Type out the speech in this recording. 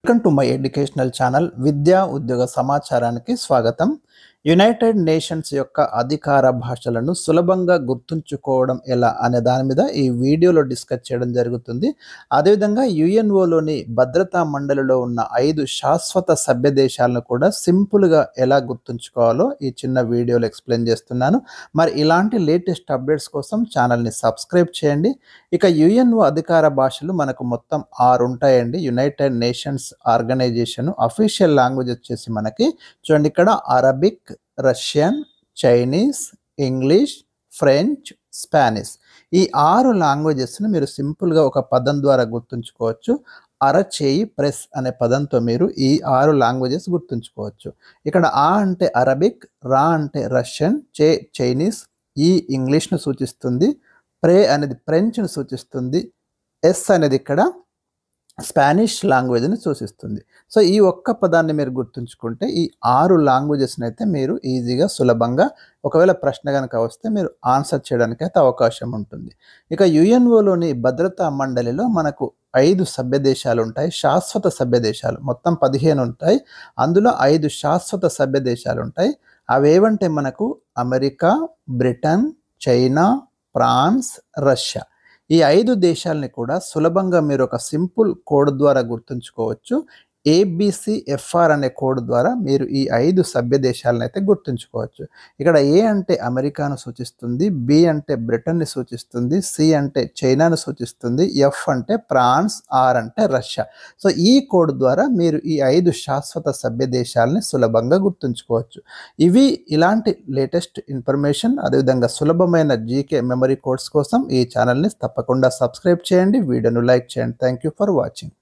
Welcome to my educational channel విద్యా ఉద్యోగ సమాచారానికి స్వాగతం. యునైటెడ్ నేషన్స్ యొక్క అధికార భాషలను సులభంగా గుర్తుంచుకోవడం ఎలా అనే దాని మీద ఈ వీడియోలో డిస్కస్ చేయడం జరుగుతుంది. అదేవిధంగా యుఎన్ఓలోని భద్రతా మండలిలో ఉన్న 5 శాశ్వత సభ్య దేశాలను కూడా సింపుల్గా ఎలా గుర్తుంచుకోవాలో ఈ చిన్న వీడియోలో ఎక్స్ప్లెయిన్ చేస్తున్నాను. మరి ఇలాంటి లేటెస్ట్ అప్డేట్స్ కోసం ఛానల్ని సబ్స్క్రైబ్ చేయండి. ఇక యుఎన్ఓ అధికార భాషలు మనకు మొత్తం 6 ఉంటాయండి. United Nations Organisation official language వచ్చేసి మనకి చూడండి, ఇక్కడ Arabic, Russian, Chinese, English, French, Spanish ఈ 6 లాంగ్వేజెస్ని మీరు సింపుల్గా ఒక పదం ద్వారా గుర్తుంచుకోవచ్చు. అరచేయి ప్రెస్ అనే పదంతో మీరు ఈ 6 లాంగ్వేజెస్ గుర్తుంచుకోవచ్చు. ఇక్కడ ఆ అంటే అరబిక్, రా అంటే రష్యన్, చైనీస్, ఈ ఇంగ్లీష్ను సూచిస్తుంది, ప్రే అనేది ఫ్రెంచ్ను సూచిస్తుంది, ఎస్ అనేది ఇక్కడ స్పానిష్ లాంగ్వేజ్ని సూచిస్తుంది. సో ఈ ఒక్క పదాన్ని మీరు గుర్తుంచుకుంటే ఈ 6 లాంగ్వేజెస్ని అయితే మీరు ఈజీగా సులభంగా ఒకవేళ ప్రశ్న కనుక వస్తే మీరు ఆన్సర్ చేయడానికి అయితే అవకాశం ఉంటుంది. ఇక యుఎన్ఓలోని భద్రతా మండలిలో మనకు 5 సభ్య దేశాలు ఉంటాయి. శాశ్వత సభ్య దేశాలు మొత్తం 15 ఉంటాయి. అందులో 5 శాశ్వత సభ్య దేశాలు ఉంటాయి. అవేవంటే మనకు America, Britain, China, France, Russia. ఈ 5 దేశాలని కూడా సులభంగా మీరు ఒక సింపుల్ కోడ్ ద్వారా గుర్తుంచుకోవచ్చు. ABCFR అనే కోడ్ ద్వారా మీరు ఈ 5 సభ్య దేశాలను అయితే గుర్తుంచుకోవచ్చు. ఇక్కడ ఏ అంటే అమెరికాను సూచిస్తుంది, B అంటే బ్రిటన్ని సూచిస్తుంది, C అంటే చైనాను సూచిస్తుంది, F అంటే ఫ్రాన్స్, R అంటే రష్యా. సో ఈ కోడ్ ద్వారా మీరు ఈ 5 శాశ్వత సభ్య దేశాలని సులభంగా గుర్తుంచుకోవచ్చు. ఇవి ఇలాంటి లేటెస్ట్ ఇన్ఫర్మేషన్ అదేవిధంగా సులభమైన జీకే మెమరీ కోడ్స్ కోసం ఈ ఛానల్ని తప్పకుండా సబ్స్క్రైబ్ చేయండి, వీడియోను లైక్ చేయండి. Thank you for watching.